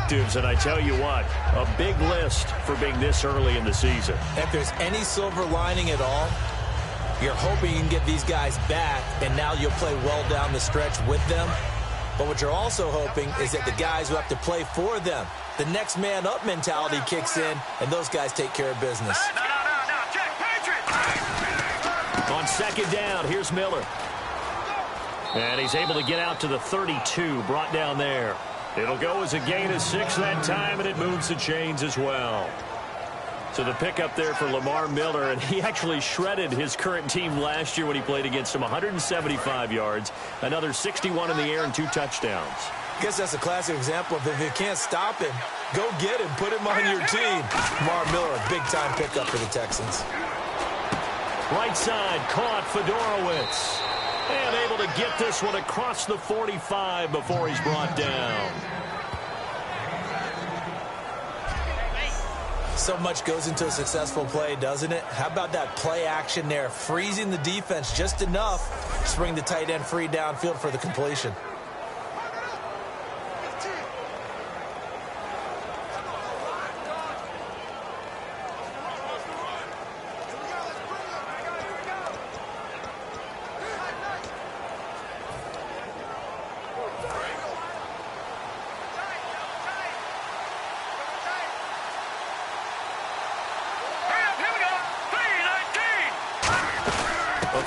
objectives, and I tell you what, a big list for being this early in the season. If there's any silver lining at all, you're hoping you can get these guys back, and now you'll play well down the stretch with them. But what you're also hoping is that the guys who have to play for them, the next man up mentality kicks in, and those guys take care of business. On second down, here's Miller. And he's able to get out to the 32, brought down there. It'll go as a gain of 6 that time, and it moves the chains as well. So the pickup there for Lamar Miller, and he actually shredded his current team last year when he played against them. 175 yards, another 61 in the air, and 2 touchdowns. I guess that's a classic example of if you can't stop him, go get him, put him on your team. Lamar Miller, a big-time pickup for the Texans. Right side, caught Fedorowicz. And able to get this one across the 45 before he's brought down. So much goes into a successful play, doesn't it? How about that play action there, freezing the defense just enough to bring the tight end free downfield for the completion.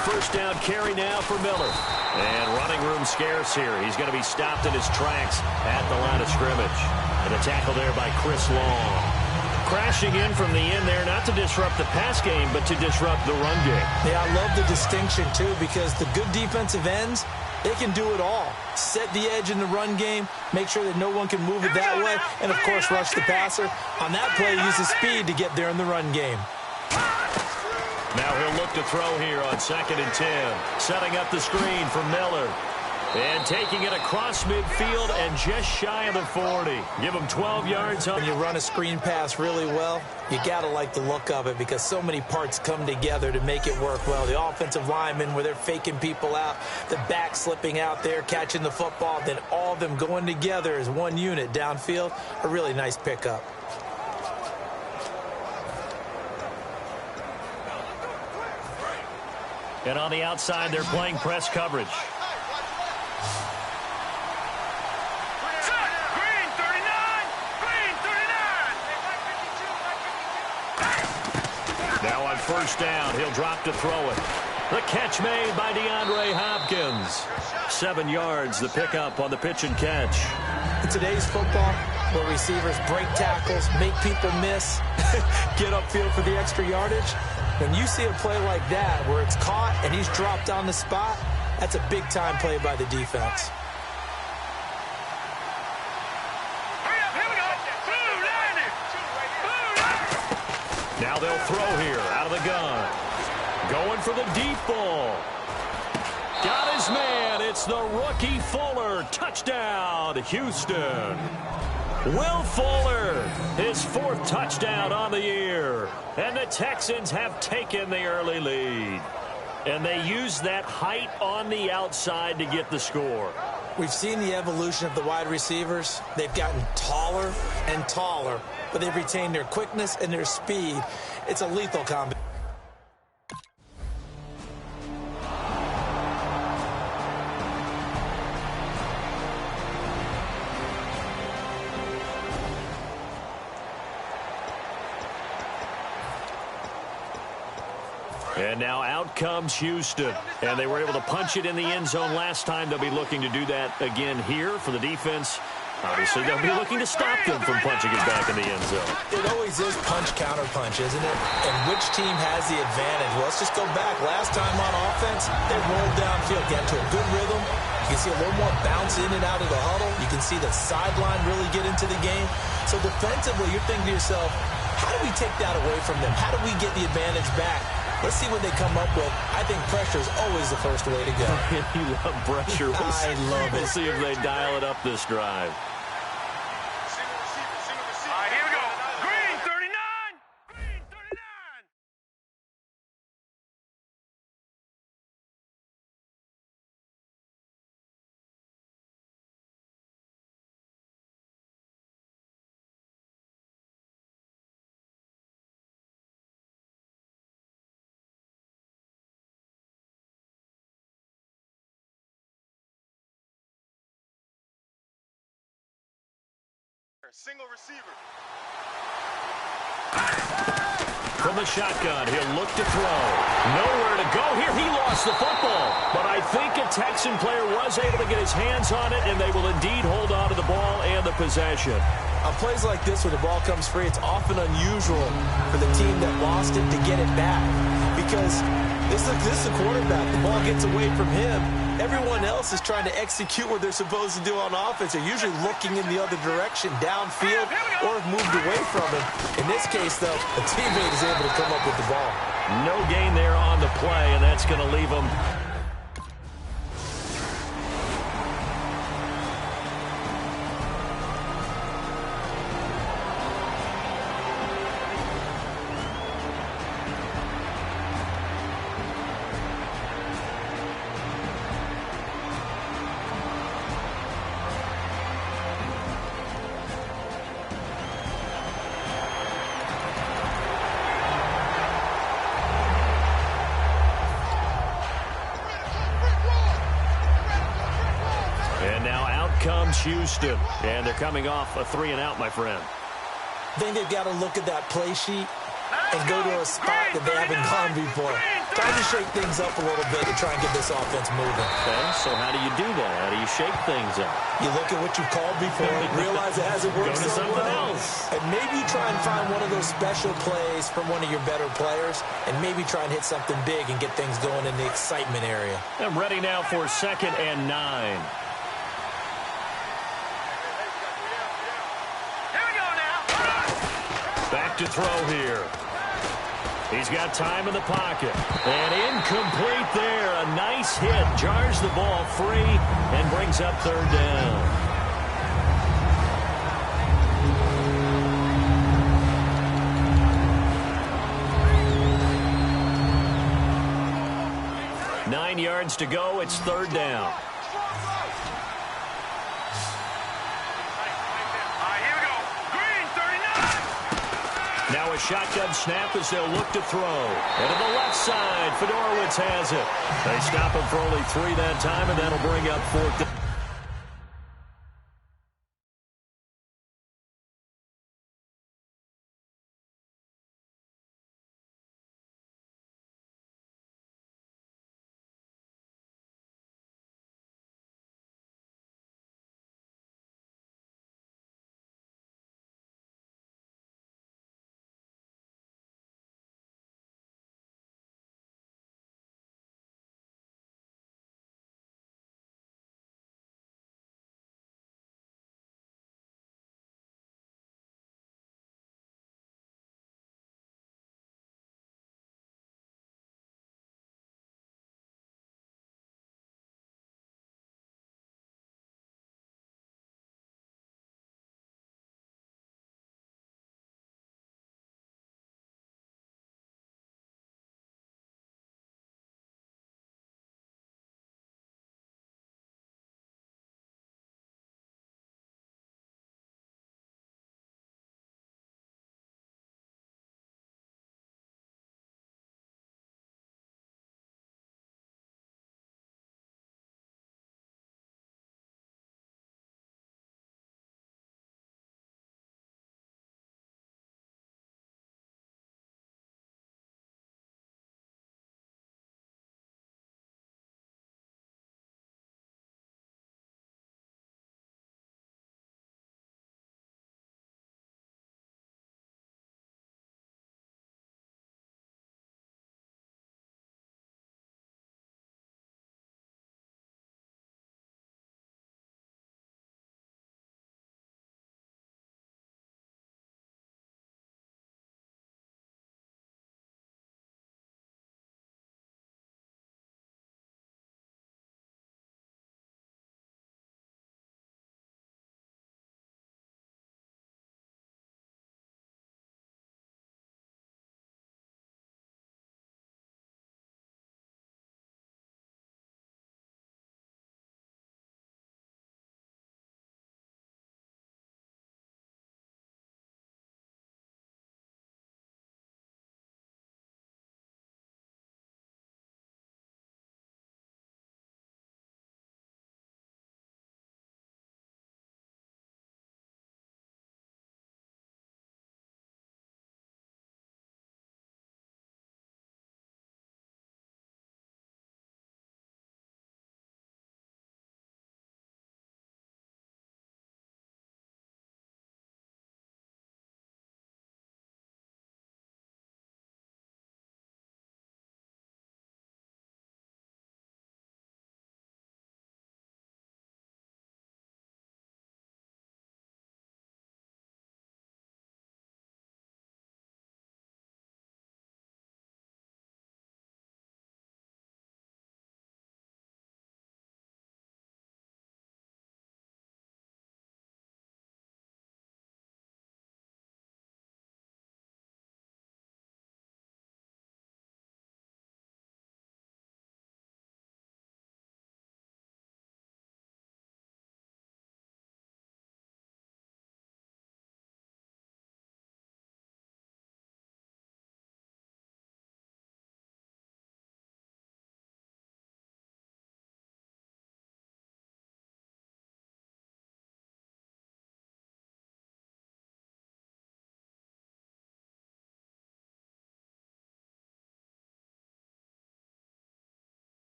First down carry now for Miller. And running room scarce here. He's going to be stopped in his tracks at the line of scrimmage. And a tackle there by Chris Long. Crashing in from the end there, not to disrupt the pass game, but to disrupt the run game. Yeah, I love the distinction, too, because the good defensive ends, they can do it all. Set the edge in the run game, make sure that no one can move it that way, and, of course, rush the passer. On that play, use the speed to get there in the run game. Now he'll look to throw here on 2nd and 10. Setting up the screen for Miller. And taking it across midfield and just shy of the 40. Give him 12 yards. When you run a screen pass really well, you got to like the look of it because so many parts come together to make it work well. The offensive linemen where they're faking people out, the back slipping out there, catching the football, then all of them going together as one unit downfield. A really nice pickup. And on the outside, they're playing press coverage. Now on first down, he'll drop to throw it. The catch made by DeAndre Hopkins. 7 yards, the pickup on the pitch and catch. In today's football, where receivers break tackles, make people miss, get upfield for the extra yardage, when you see a play like that where it's caught and he's dropped on the spot, that's a big-time play by the defense. Now they'll throw here out of the gun. Going for the deep ball. Got his man. It's the rookie Fuller. Touchdown, Houston. Will Fuller, his 4th touchdown on the year. And the Texans have taken the early lead. And they use that height on the outside to get the score. We've seen the evolution of the wide receivers. They've gotten taller and taller, but they've retained their quickness and their speed. It's a lethal combination. And now out comes Houston. And they were able to punch it in the end zone last time. They'll be looking to do that again here for the defense. Obviously, they'll be looking to stop them from punching it back in the end zone. It always is punch, counter punch, isn't it? And which team has the advantage? Well, let's just go back. Last time on offense, they rolled downfield, got to a good rhythm. You can see a little more bounce in and out of the huddle. You can see the sideline really get into the game. So defensively, you're thinking to yourself, how do we take that away from them? How do we get the advantage back? Let's see what they come up with. I think pressure is always the first way to go. You love pressure. I love it. We'll see if they dial it up this drive. Single receiver. From the shotgun, he'll look to throw. Nowhere to go here. He lost the football. But I think a Texan player was able to get his hands on it, and they will indeed hold on to the ball and the possession. On plays like this, when the ball comes free, it's often unusual for the team that lost it to get it back. Because this is a quarterback. The ball gets away from him. Everyone else is trying to execute what they're supposed to do on offense. They're usually looking in the other direction, downfield, or have moved away from him. In this case, though, a teammate is able to come up with the ball. No gain there on the play, and that's going to leave him. Comes Houston, and they're coming off a 3-and-out, my friend. I think they've got to look at that play sheet and go to a spot that they haven't gone before. Trying to shake things up a little bit to try and get this offense moving. Okay, so how do you do that? How do you shake things up? You look at what you've called before, realize it hasn't worked so well, and maybe try and find one of those special plays from one of your better players, and maybe try and hit something big and get things going in the excitement area. I'm ready now for 2nd and 9. Back to throw here. He's got time in the pocket. And incomplete there. A nice hit. Jars the ball free and brings up 3rd down. Nine yards to go. It's 3rd down. Now a shotgun snap as they'll look to throw. And to the left side, Fedorowicz has it. They stop him for only 3 that time, and that'll bring up 4th down.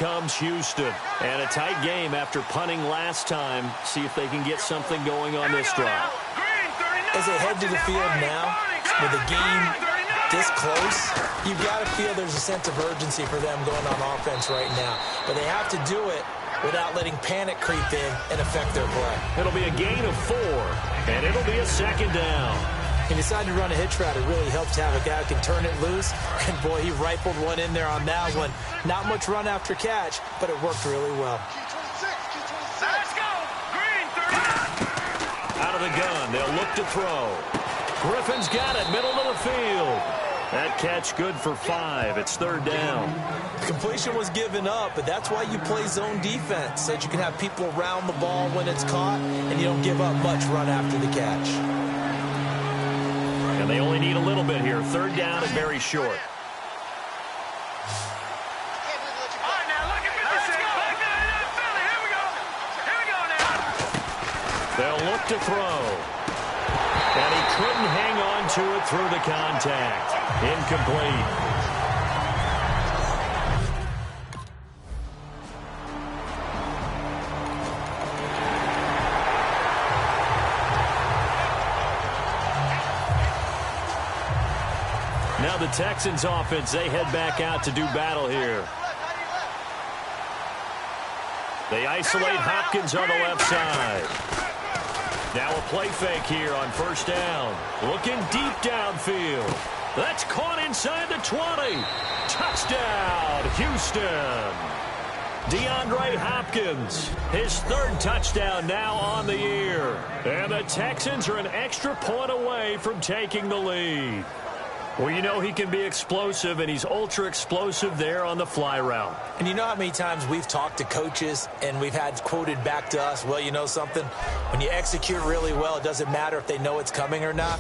comes Houston. And a tight game after punting last time. See if they can get something going on this drive. As they head to the field now, with the game this close, you've got to feel there's a sense of urgency for them going on offense right now. But they have to do it without letting panic creep in and affect their play. It'll be a gain of 4, and it'll be a second down. He decided to run a hitch route. It really helps to have a guy who can turn it loose. And, boy, he rifled one in there on that one. Not much run after catch, but it worked really well. Let's go. Green, 39. Out of the gun, they'll look to throw. Griffin's got it, middle of the field. That catch good for 5. It's third down. The completion was given up, but that's why you play zone defense, so that you can have people around the ball when it's caught, and you don't give up much run after the catch. And they only need a little bit here. Third down and very short. All right, now look at this. Let's go. Here we go. Here we go now. They'll look to throw. And he couldn't hang on to it through the contact. Incomplete. Now the Texans offense, they head back out to do battle here. They isolate Hopkins on the left side. Now a play fake here on first down. Looking deep downfield. That's caught inside the 20. Touchdown, Houston. DeAndre Hopkins, his third touchdown now on the year. And the Texans are an extra point away from taking the lead. Well, you know he can be explosive, and he's ultra-explosive there on the fly route. And you know how many times we've talked to coaches and we've had quoted back to us, well, you know something? When you execute really well, it doesn't matter if they know it's coming or not.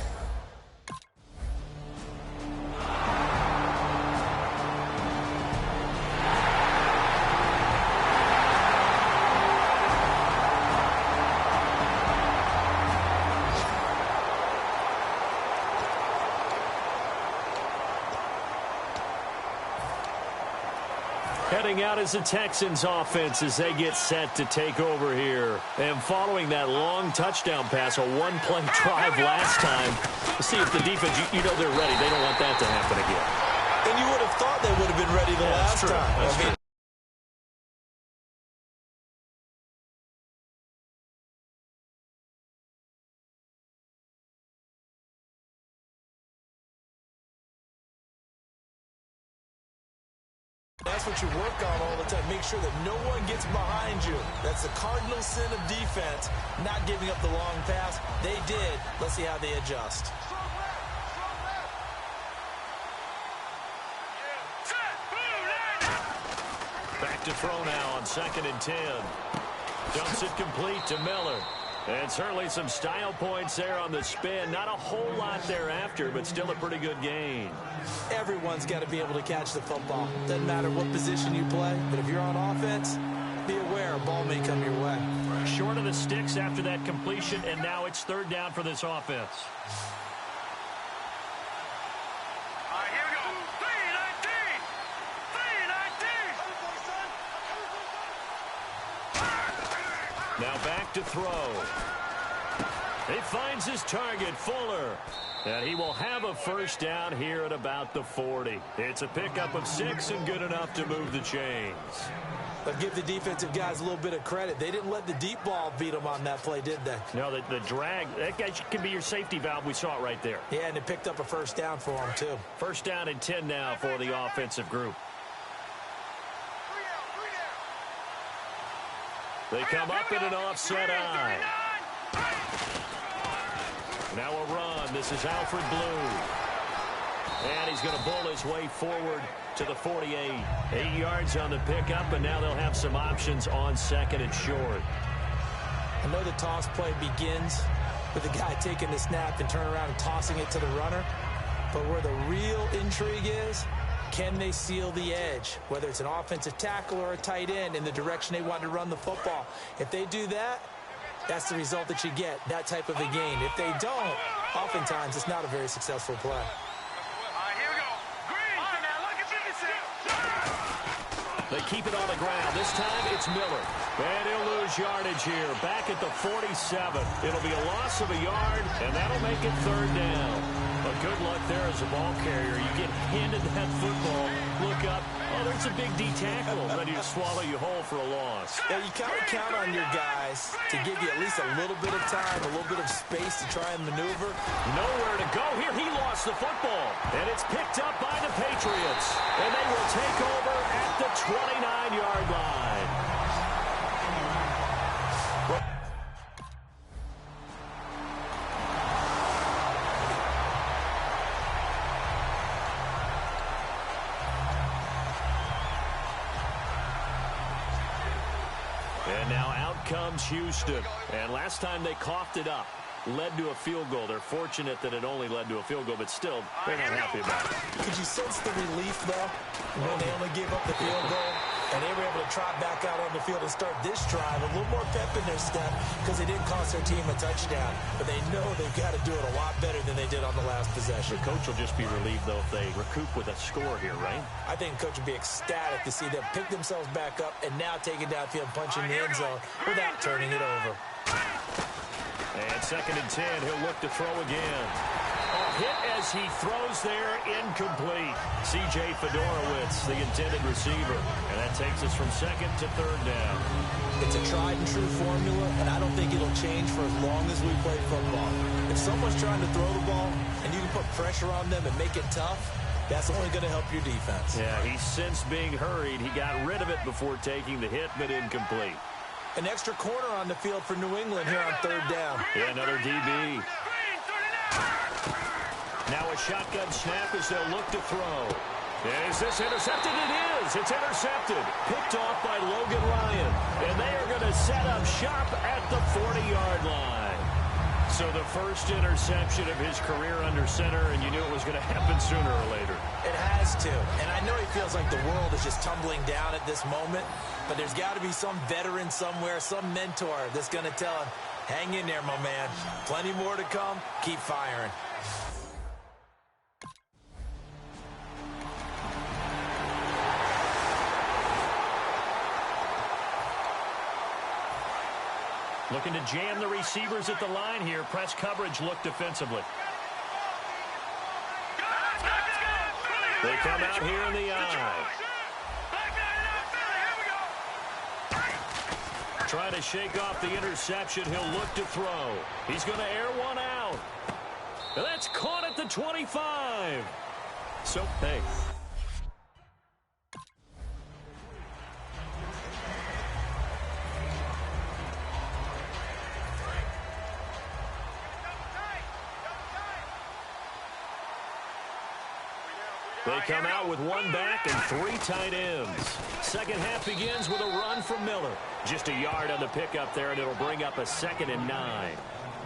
Heading out as the Texans offense as they get set to take over here. And following that long touchdown pass, a one-play drive last time, see if the defense, you know they're ready. They don't want that to happen again. And you would have thought they would have been ready the last time. That's true. That's what you work on all the time. Make sure that no one gets behind you. That's the cardinal sin of defense, not giving up the long pass. They did. Let's see how they adjust. Back to throw now on 2nd and 10. Dumps it complete to Miller. And certainly some style points there on the spin. Not a whole lot thereafter, but still a pretty good gain. Everyone's got to be able to catch the football. Doesn't matter what position you play, but if you're on offense, be aware a ball may come your way. Short of the sticks after that completion, and now it's third down for this offense. All right, here we go. 3-19. Now back to throw. He finds his target, Fuller. And he will have a first down here at about the 40. It's a pickup of 6 and good enough to move the chains. But give the defensive guys a little bit of credit. They didn't let the deep ball beat them on that play, did they? No, the drag, that guy can be your safety valve. We saw it right there. Yeah, and it picked up a first down for them, too. First down and 10 now for the offensive group. They come up in an offset eye. Now a run. This is Alfred Blue. And he's going to bull his way forward to the 48. 8 yards on the pickup, and now they'll have some options on 2nd and short. I know the toss play begins with the guy taking the snap and turning around and tossing it to the runner. But where the real intrigue is, can they seal the edge? Whether it's an offensive tackle or a tight end in the direction they want to run the football. If they do that, that's the result that you get, that type of a gain. If they don't, oftentimes it's not a very successful play. They keep it on the ground. This time it's Miller. And he'll lose yardage here. Back at the 47. It'll be a loss of a yard, and that'll make it third down. But good luck there as a ball carrier. You get handed that football, look up, oh, there's a big D tackle ready to swallow you whole for a loss. Yeah, you kind of count on your guys to give you at least a little bit of time, a little bit of space to try and maneuver. Nowhere to go here. He lost the football. And it's picked up by the Patriots. And they will take over at the 29-yard line. And now out comes Houston. And last time they coughed it up, led to a field goal. They're fortunate that it only led to a field goal, but still, they're not happy about it. Could you sense the relief, though, when they only gave up the field goal? And they were able to trot back out on the field and start this drive. A little more pep in their step because they didn't cost their team a touchdown. But they know they've got to do it a lot better than they did on the last possession. The coach will just be relieved, though, if they recoup with a score here, right? I think the coach will be ecstatic to see them pick themselves back up and now take it downfield, punching the end zone without turning it over. And 2nd and 10, he'll look to throw again. Hit as he throws there, incomplete. C.J. Fedorowicz, the intended receiver. And that takes us from 2nd to 3rd down. It's a tried-and-true formula, and I don't think it'll change for as long as we play football. If someone's trying to throw the ball and you can put pressure on them and make it tough, that's only going to help your defense. Yeah, he's since being hurried. He got rid of it before taking the hit, but incomplete. An extra corner on the field for New England here on 3rd down. Yeah, another DB. Now a shotgun snap as they'll look to throw. Is this intercepted? It is. It's intercepted. Picked off by Logan Ryan. And they are going to set up shop at the 40-yard line. So the first interception of his career under center, and you knew it was going to happen sooner or later. It has to. And I know he feels like the world is just tumbling down at this moment, but there's got to be some veteran somewhere, some mentor that's going to tell him, hang in there, my man. Plenty more to come. Keep firing. Looking to jam the receivers at the line here. Press coverage look defensively. They come out here in the eye. Trying to shake off the interception. He'll look to throw. He's going to air one out. And that's caught at the 25. So, hey. They come out with one back and 3 tight ends. Second half begins with a run from Miller. Just a yard on the pickup there, and it'll bring up a 2nd and 9.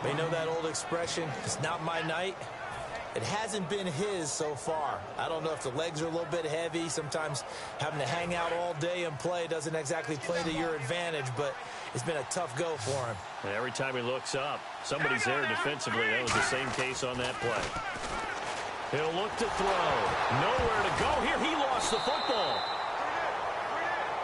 They know that old expression, it's not my night. It hasn't been his so far. I don't know if the legs are a little bit heavy. Sometimes having to hang out all day and play doesn't exactly play to your advantage, but it's been a tough go for him. And every time he looks up, somebody's there defensively. That was the same case on that play. He'll look to throw. Nowhere to go here. He lost the football.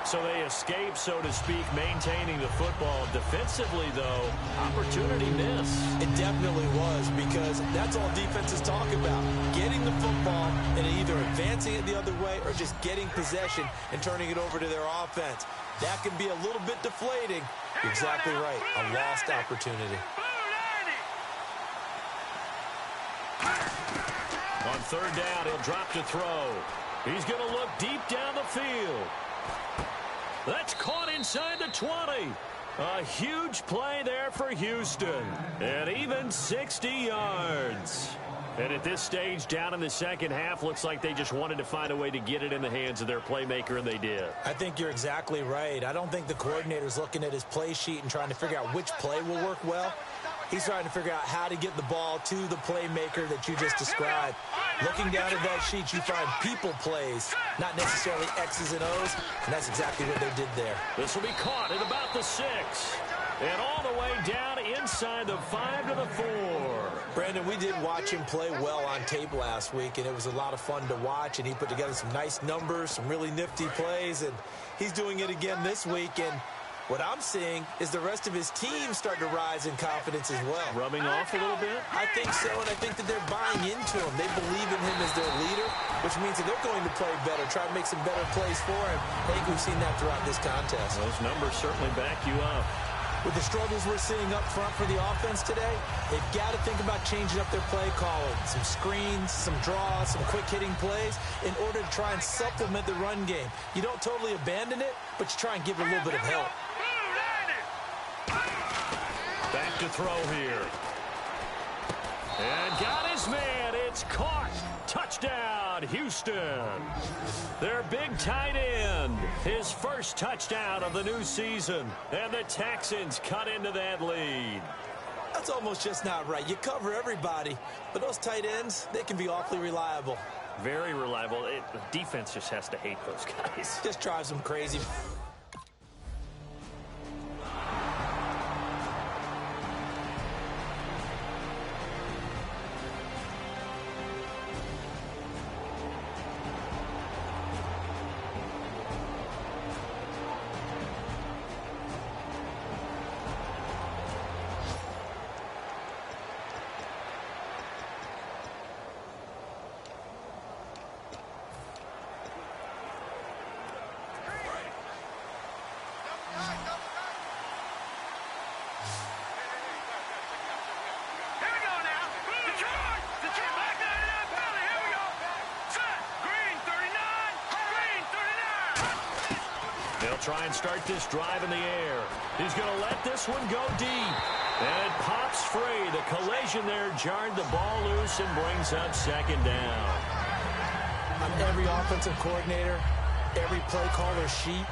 So they escape, so to speak, maintaining the football. Defensively, though, opportunity missed. It definitely was, because that's all defenses talk about. Getting the football and either advancing it the other way or just getting possession and turning it over to their offense. That can be a little bit deflating. You're exactly right. A lost opportunity. On 3rd down, he'll drop to throw. He's going to look deep down the field. That's caught inside the 20. A huge play there for Houston. And even 60 yards. And at this stage, down in the second half, looks like they just wanted to find a way to get it in the hands of their playmaker, and they did. I think you're exactly right. I don't think the coordinator's looking at his play sheet and trying to figure out which play will work well. He's trying to figure out how to get the ball to the playmaker that you just described. Looking down at that sheet, you find people plays, not necessarily X's and O's, and that's exactly what they did there. This will be caught at about the 6. And all the way down inside the 5 to the 4. Brandon, we did watch him play well on tape last week, and it was a lot of fun to watch, and he put together some nice numbers, some really nifty plays, and he's doing it again this week. And what I'm seeing is the rest of his team starting to rise in confidence as well. Rubbing off a little bit? I think so, and I think that they're buying into him. They believe in him as their leader, which means that they're going to play better, try to make some better plays for him. I think we've seen that throughout this contest. Those numbers certainly back you up. With the struggles we're seeing up front for the offense today, they've got to think about changing up their play calling. Some screens, some draws, some quick-hitting plays in order to try and supplement the run game. You don't totally abandon it, but you try and give it a little bit of help. Back to throw here. And got his man. It's caught. Touchdown, Houston. Their big tight end. His first touchdown of the new season. And the Texans cut into that lead. That's almost just not right. You cover everybody, but those tight ends, they can be awfully reliable. Very reliable. The defense just has to hate those guys. Just drives them crazy. They'll try and start this drive in the air. He's going to let this one go deep. And it pops free. The collision there jarred the ball loose and brings up second down. On every offensive coordinator, every play caller sheet,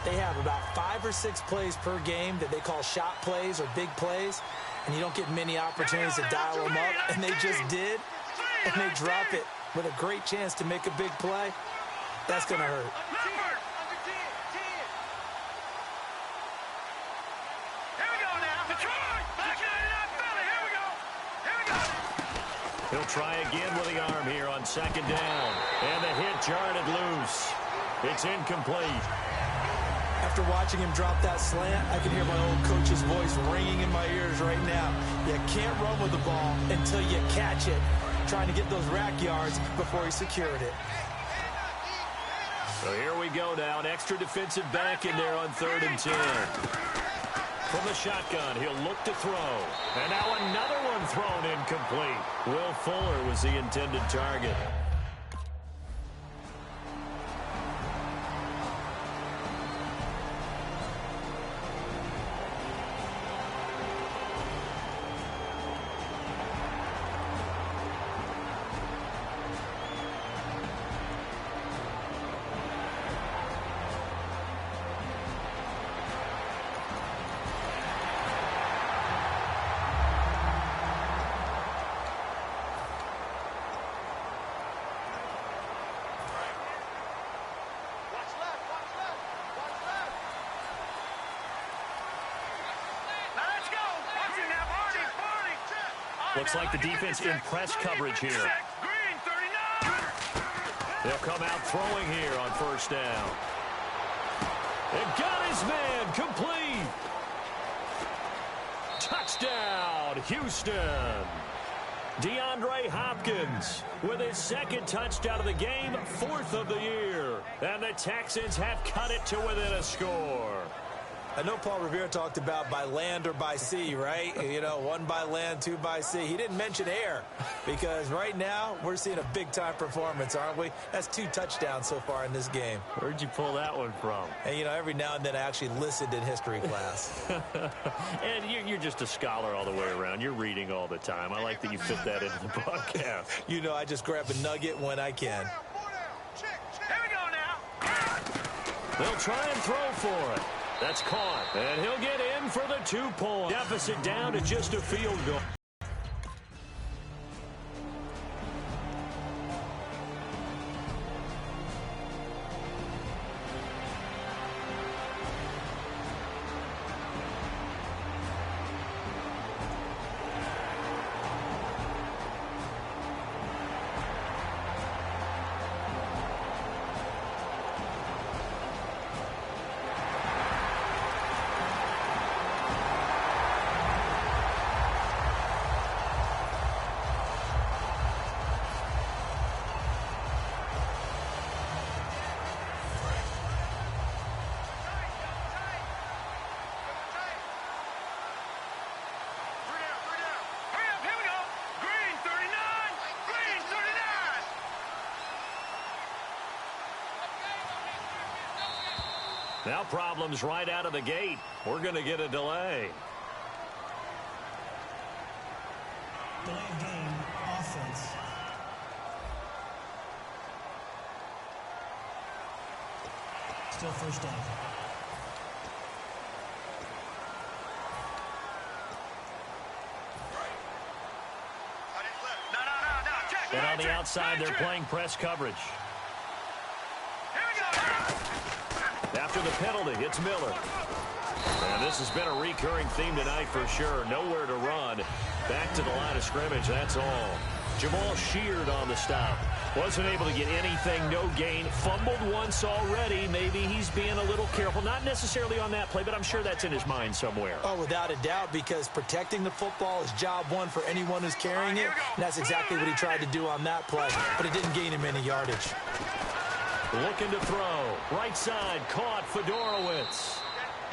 they have about 5 or 6 plays per game that they call shot plays or big plays. And you don't get many opportunities to dial them up. And they just did. And they drop it with a great chance to make a big play. That's going to hurt. He'll try again with the arm here on second down. And the hit jarred it loose. It's incomplete. After watching him drop that slant, I can hear my old coach's voice ringing in my ears right now. You can't run with the ball until you catch it. Trying to get those rack yards before he secured it. So here we go now. An extra defensive back in there on 3rd and 10. From the shotgun, he'll look to throw. And now another one thrown incomplete. Will Fuller was the intended target. Looks like the defense in press coverage here. They'll come out throwing here on 1st down. And got his man complete. Touchdown, Houston. DeAndre Hopkins with his 2nd touchdown of the game, 4th of the year. And the Texans have cut it to within a score. I know Paul Revere talked about by land or by sea, right? You know, 1 by land, 2 by sea. He didn't mention air because right now we're seeing a big-time performance, aren't we? That's 2 touchdowns so far in this game. Where'd you pull that one from? And, you know, every now and then I actually listened in history class. And you're just a scholar all the way around. You're reading all the time. I like that you fit that into the broadcast. You know, I just grab a nugget when I can. Here we go now. They'll try and throw for it. That's caught. And he'll get in for the 2-point. Deficit down to just a field goal. Now problems right out of the gate. We're going to get a delay. Delay of game, offense. Still first down. And on the outside, they're playing press coverage. After the penalty, it's Miller. And this has been a recurring theme tonight for sure. Nowhere to run. Back to the line of scrimmage, that's all. Jamal Sheard on the stop. Wasn't able to get anything, no gain. Fumbled once already. Maybe he's being a little careful. Not necessarily on that play, but I'm sure that's in his mind somewhere. Oh, without a doubt, because protecting the football is job one for anyone who's carrying it. And that's exactly what he tried to do on that play, but it didn't gain him any yardage. Looking to throw. Right side, caught Fedorowicz.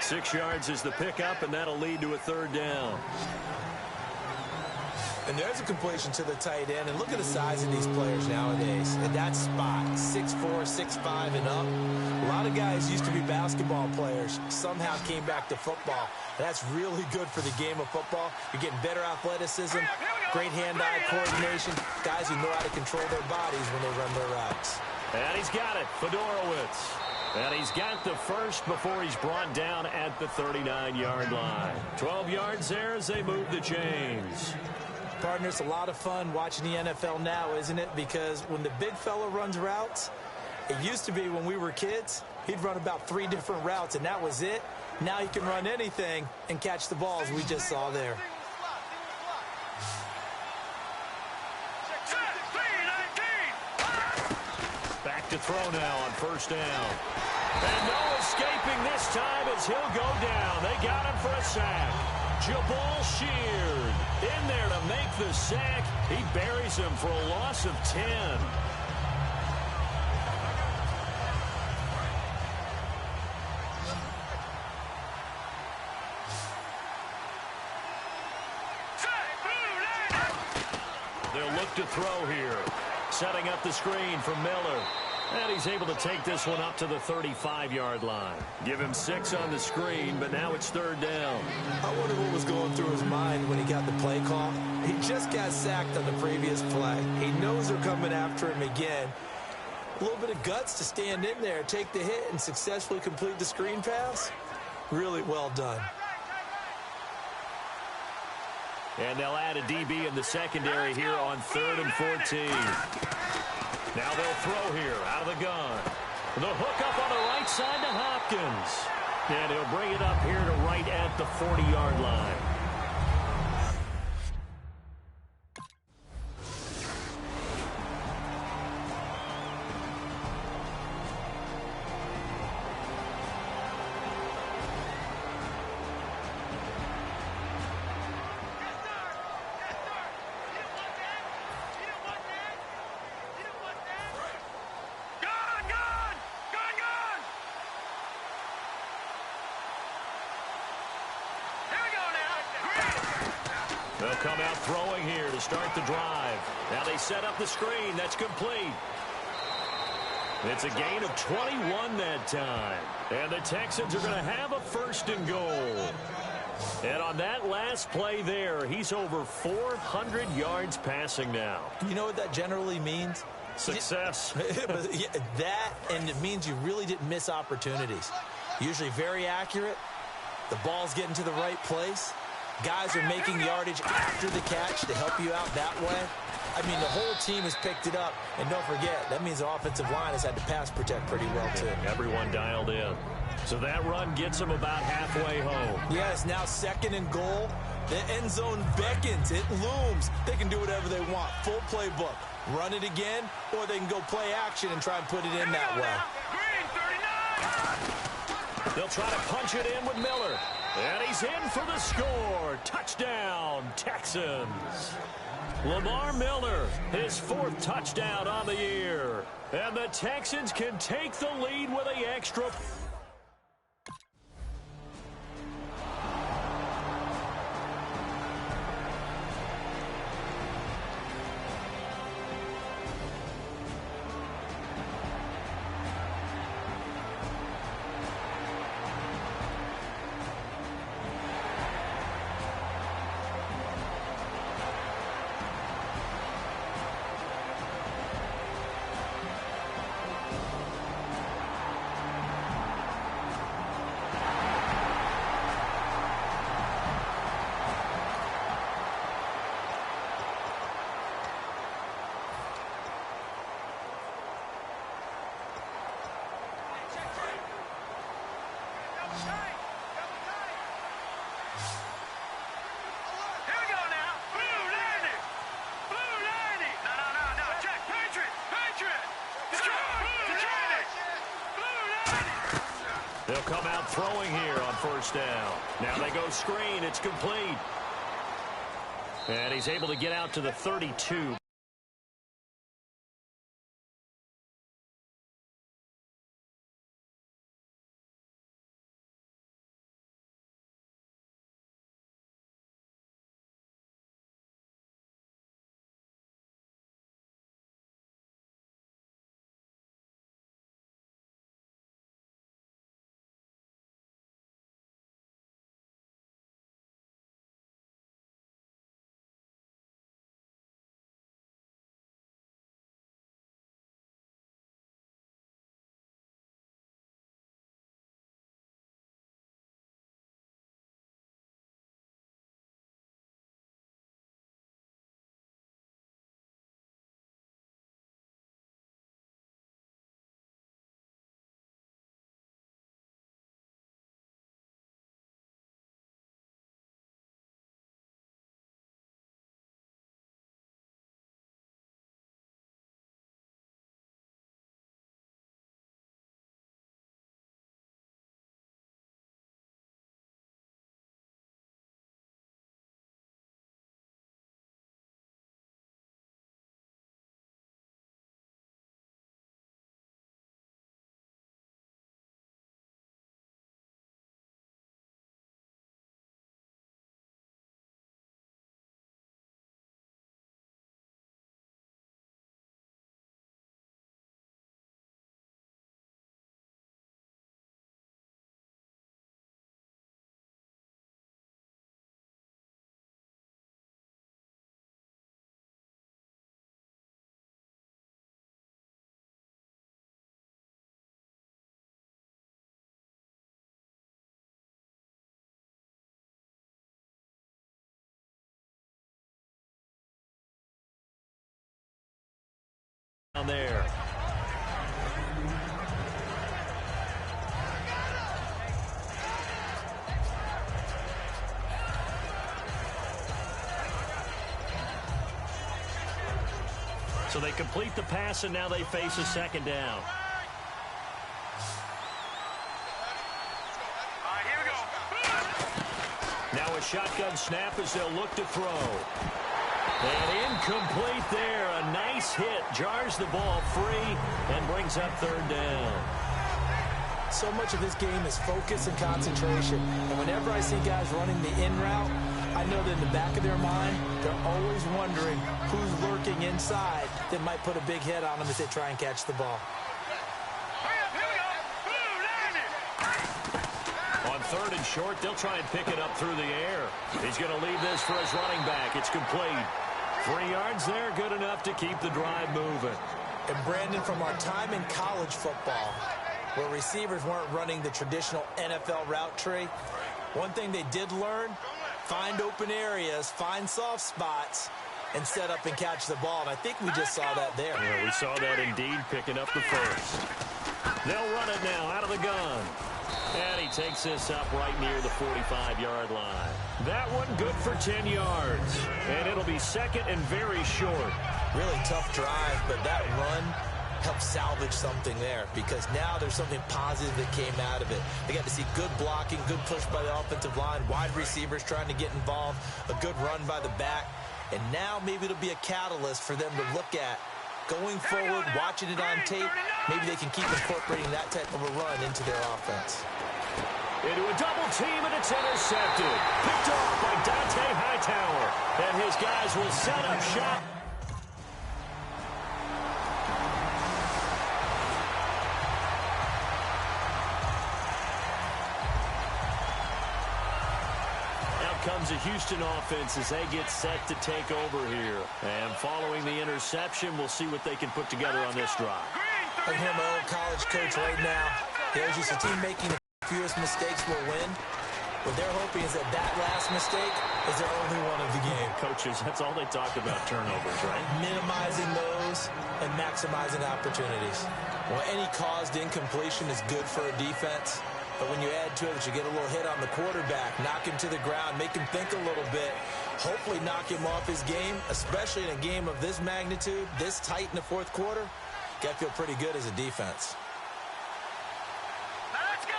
6 yards is the pickup, and that'll lead to a third down. And there's a completion to the tight end. And look at the size of these players nowadays. At that spot, 6'4", 6'5", and up. A lot of guys used to be basketball players. Somehow came back to football. And that's really good for the game of football. You're getting better athleticism, great hand-eye coordination, guys who know how to control their bodies when they run their routes. And he's got it, Fedorowicz. And he's got the first before he's brought down at the 39-yard line. 12 yards there as they move the chains. Partner, it's a lot of fun watching the NFL now, isn't it? Because when the big fella runs routes, it used to be when we were kids, he'd run about 3 different routes, and that was it. Now he can run anything and catch the balls we just saw there. Back to throw now on first down. And no escaping this time as he'll go down. They got him for a sack. Jamal Sheard in there to make the sack. He buries him for a loss of 10. They'll look to throw here. Setting up the screen for Miller. And he's able to take this one up to the 35-yard line. Give him 6 on the screen, but now it's third down. I wonder what was going through his mind when he got the play call. He just got sacked on the previous play. He knows they're coming after him again. A little bit of guts to stand in there, take the hit, and successfully complete the screen pass. Really well done. And they'll add a DB in the secondary here on 3rd and 14. Now they'll throw here out of the gun. The hook up on the right side to Hopkins. And he'll bring it up here to right at the 40-yard line. They'll come out throwing here to start the drive. Now they set up the screen. That's complete. It's a gain of 21 that time. And the Texans are going to have a 1st and goal. And on that last play there, he's over 400 yards passing now. You know what that generally means? Success. That, and it means you really didn't miss opportunities. Usually very accurate. The ball's getting to the right place. Guys are making yardage after the catch to help you out that way. I mean, the whole team has picked it up. And don't forget, that means the offensive line has had to pass protect pretty well, too. Everyone dialed in. So that run gets them about halfway home. Yes, now 2nd and goal. The end zone beckons. It looms. They can do whatever they want. Full playbook. Run it again, or they can go play action and try and put it in that way. They'll try to punch it in with Miller. And he's in for the score. Touchdown, Texans. Lamar Miller, his 4th touchdown on the year. And the Texans can take the lead with the extra. They'll come out throwing here on first down. Now they go screen. It's complete. And he's able to get out to the 32. Down there. So they complete the pass, and now they face a second down. All right, here we go. Now a shotgun snap as they'll look to throw. And incomplete there. A nice hit. Jars the ball free and brings up third down. So much of this game is focus and concentration. And whenever I see guys running the in route, I know that in the back of their mind, they're always wondering who's lurking inside that might put a big hit on them as they try and catch the ball. On third and short, they'll try and pick it up through the air. He's going to leave this for his running back. It's complete. 3 yards there, good enough to keep the drive moving. And Brandon, from our time in college football, where receivers weren't running the traditional NFL route tree, one thing they did learn, find open areas, find soft spots, and set up and catch the ball. And I think we just saw that there. Yeah, we saw that indeed, picking up the first. They'll run it now out of the gun. And he takes this up right near the 45-yard line. That one good for 10 yards. And it'll be second and very short. Really tough drive, but that run helped salvage something there, because now there's something positive that came out of it. They got to see good blocking, good push by the offensive line, wide receivers trying to get involved, a good run by the back. And now maybe it'll be a catalyst for them to look at going forward, watching it on tape. Maybe they can keep incorporating that type of a run into their offense. Into a double team, and it's intercepted. Picked off by Dante Hightower. And his guys will set up shop. Comes a Houston offense as they get set to take over here. And following the interception, we'll see what they can put together on this drive. I can hear my old college coach right now. There's just a team making the fewest mistakes will win. What they're hoping is that that last mistake is their only one of the game. Coaches, that's all they talk about, turnovers, right? Minimizing those and maximizing opportunities. Well, any caused incompletion is good for a defense. But when you add to it that you get a little hit on the quarterback, knock him to the ground, make him think a little bit, hopefully knock him off his game, especially in a game of this magnitude, this tight in the fourth quarter, got to feel pretty good as a defense. Now let's go.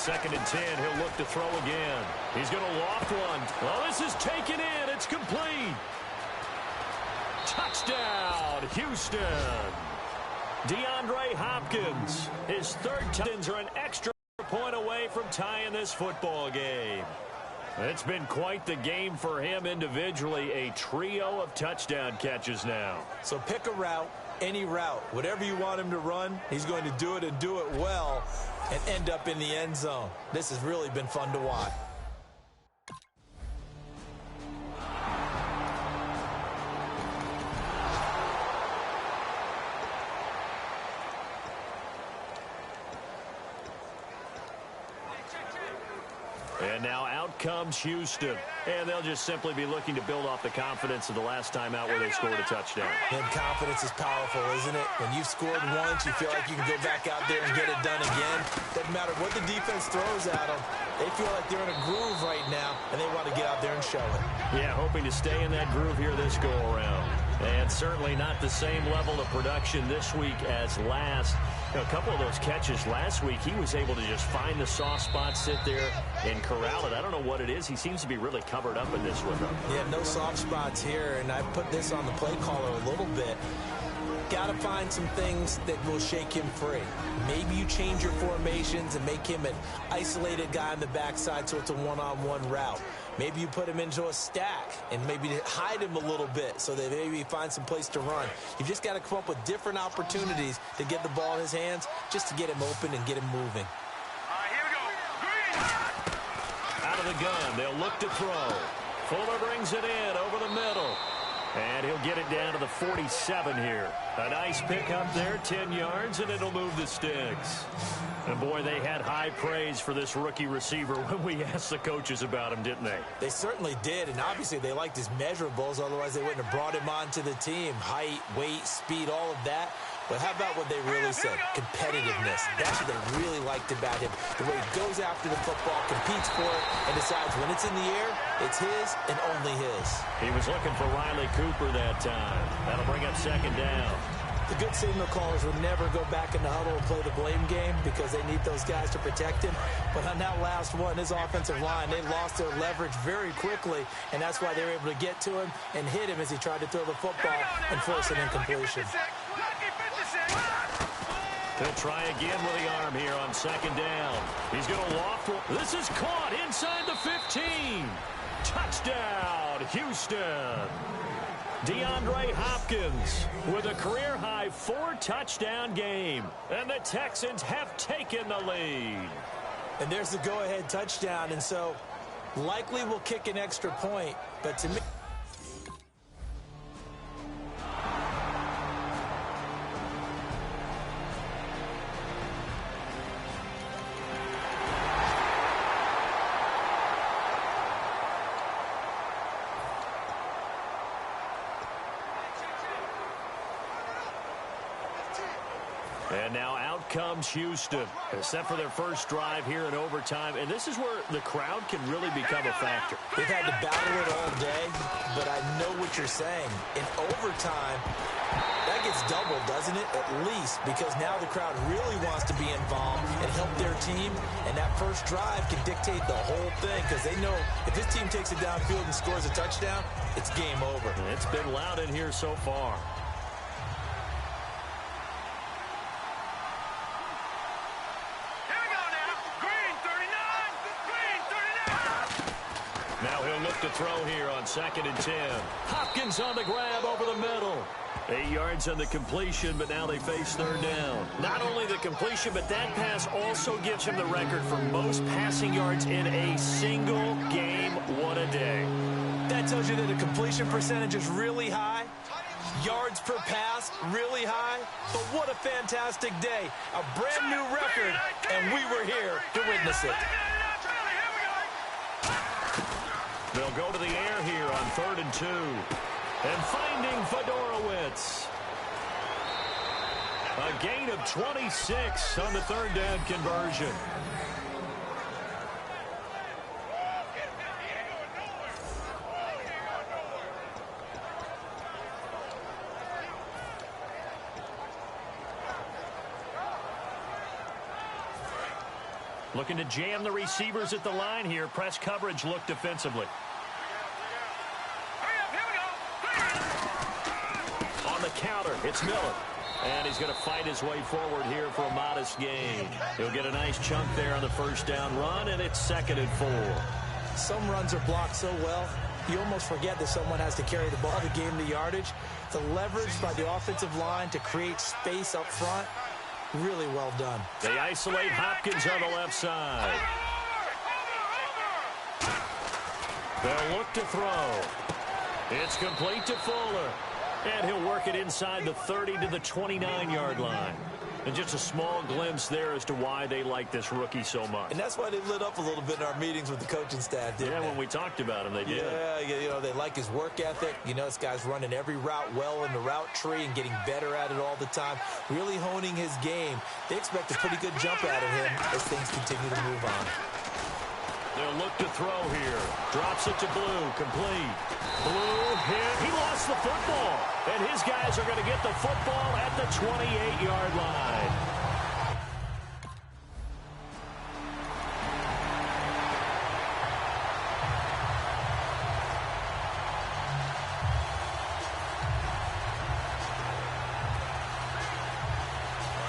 2nd and 10, he'll look to throw again. He's going to loft one. Well, this is taken in. It's complete. Touchdown, Houston. DeAndre Hopkins, his third touchdowns are an extra point away from tying this football game. It's been quite the game for him individually, a trio of touchdown catches now. So pick a route, any route. Whatever you want him to run, he's going to do it and do it well and end up in the end zone. This has really been fun to watch. And now out comes Houston. And they'll just simply be looking to build off the confidence of the last time out where they scored a touchdown. And confidence is powerful, isn't it? When you've scored once, you feel like you can go back out there and get it done again. Doesn't matter what the defense throws at them. They feel like they're in a groove right now, and they want to get out there and show it. Yeah, hoping to stay in that groove here this go-around. And certainly not the same level of production this week as last. You know, a couple of those catches last week, he was able to just find the soft spot, sit there, and corral it. I don't know what it is. He seems to be really covered up in this one, though. Yeah, no soft spots here, and I put this on the play caller a little bit. Got to find some things that will shake him free. Maybe you change your formations and make him an isolated guy on the backside so it's a one-on-one route. Maybe you put him into a stack and maybe hide him a little bit so that maybe he finds some place to run. You've just got to come up with different opportunities to get the ball in his hands just to get him open and get him moving. All right, here we go. Green. Out of the gun, they'll look to throw. Fuller brings it in over the middle. And he'll get it down to the 47 here. A nice pickup there, 10 yards, and it'll move the sticks. And, boy, they had high praise for this rookie receiver when we asked the coaches about him, didn't they? They certainly did, and obviously they liked his measurables. Otherwise, they wouldn't have brought him onto the team. Height, weight, speed, all of that. But how about what they really said? Competitiveness. That's what they really liked about him. The way he goes after the football, competes for it, and decides when it's in the air, it's his and only his. He was looking for Riley Cooper that time. That'll bring up 2nd down. The good signal callers would never go back in the huddle and play the blame game because they need those guys to protect him. But on that last one, his offensive line, they lost their leverage very quickly, and that's why they were able to get to him and hit him as he tried to throw the football and force an incompletion. He'll try again with the arm here on 2nd down. He's going to loft one. This is caught inside the 15. Touchdown, Houston. DeAndre Hopkins with a career-high 4-touchdown game. And the Texans have taken the lead. And there's the go-ahead touchdown. And so likely will kick an extra point. But to me, and now out comes Houston, except for their first drive here in overtime. And this is where the crowd can really become a factor. they've had to battle it all day, but I know what you're saying. In overtime, that gets doubled, doesn't it? At least, because now the crowd really wants to be involved and help their team. And that first drive can dictate the whole thing because they know if this team takes it downfield and scores a touchdown, it's game over. It's been loud in here so far. Now he'll look to throw here on 2nd and 10. Hopkins on the grab over the middle. 8 yards on the completion, but now they face 3rd down. Not only the completion, but that pass also gives him the record for most passing yards in a single game. What a day. That tells you that the completion percentage is really high. Yards per pass, really high. But what a fantastic day. A brand new record, and we were here to witness it. They'll go to the air here on 3rd and 2. And finding Fedorowicz. A gain of 26 on the 3rd down conversion. Looking to jam the receivers at the line here. Press coverage look defensively. On the counter, it's Miller. And he's going to fight his way forward here for a modest gain. He'll get a nice chunk there on the first down run, and it's 2nd and 4. Some runs are blocked so well, you almost forget that someone has to carry the ball to gain the yardage. The leverage by the offensive line to create space up front, really well done. They isolate Hopkins on the left side. They'll look to throw. It's complete to Fuller. And he'll work it inside the 30 to the 29-yard line. And just a small glimpse there as to why they like this rookie so much. And that's why they lit up a little bit in our meetings with the coaching staff, didn't they? When we talked about him, they did. Yeah, you know, they like his work ethic. You know, this guy's running every route well in the route tree and getting better at it all the time, really honing his game. They expect a pretty good jump out of him as things continue to move on. They'll look to throw here. Drops it to Blue. Complete. Blue hit. He lost the football. And his guys are going to get the football at the 28-yard line.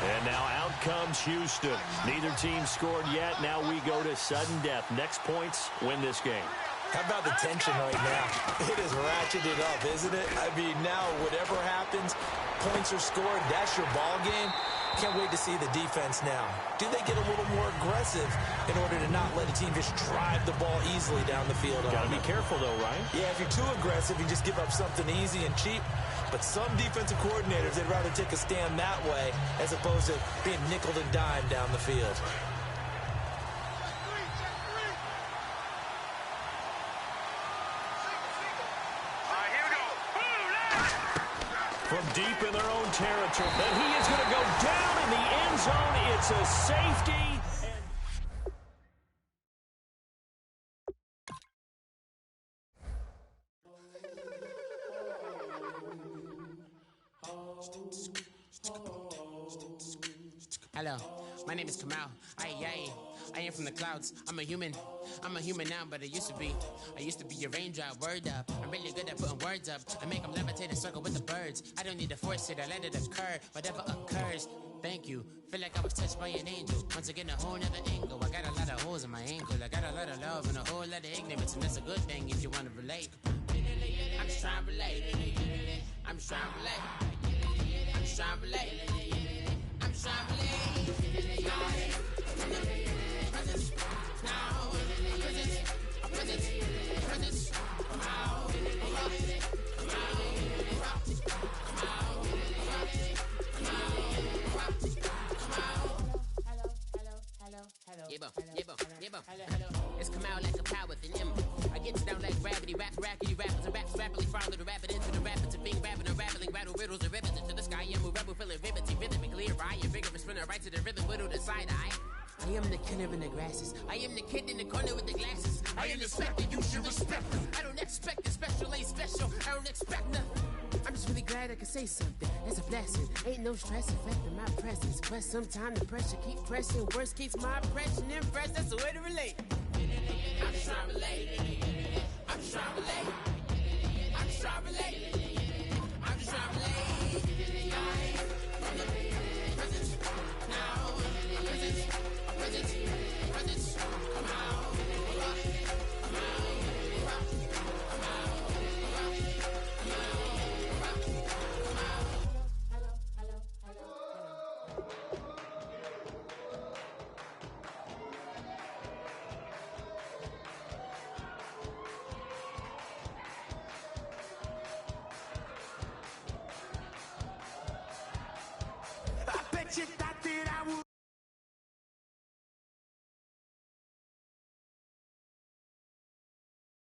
And now out comes Houston. Neither team scored yet. Now we go to sudden death. Next points win this game. How about the tension right now? It is ratcheted up, isn't it? I mean, now whatever happens, points are scored. That's your ball game. Can't wait to see the defense now. Do they get a little more aggressive in order to not let a team just drive the ball easily down the field? Got to be careful, though, right? Yeah, if you're too aggressive, you just give up something easy and cheap. But some defensive coordinators, they'd rather take a stand that way as opposed to being nickel and dime down the field. From deep in their own territory. And he is going to go down in the end zone. It's a safety. Hello, my name is Kamal. I am from the clouds. I'm a human now, but I used to be a raindrop. Word up, I'm really good at putting words up. I make them levitate and circle with the birds. I don't need to force it, I let it occur. Whatever occurs, thank you. Feel like I was touched by an angel. Once again, a whole nother angle. I got a lot of holes in my ankle. I got a lot of love and a whole lot of ignorance, and that's a good thing if you want to relate. I'm just trying to relate. I'm just trying to relate. I'm just trying to relate. I'm just trying to relate. It's come out like a power with an M. I get you down like gravity, rackety rappers and raps rapidly follow the rapid into the rapids and being rapping and rattling rattle riddles and ribbons into the sky. I'm a rebel feeling riveting, rhythmically right. You're vigorous, spinner right to the rhythm, whittle the side eye. I am the killer in the grasses. I am the kid in the corner with the glasses. I am the specter, you should respect them. I don't expect the special, ain't special. I don't expect nothing. I'm just really glad I can say something. It's a blessing. Ain't no stress affecting my presence. But sometimes the pressure keep pressing. Worst keeps my impression impressed. That's the way to relate. I'm just trying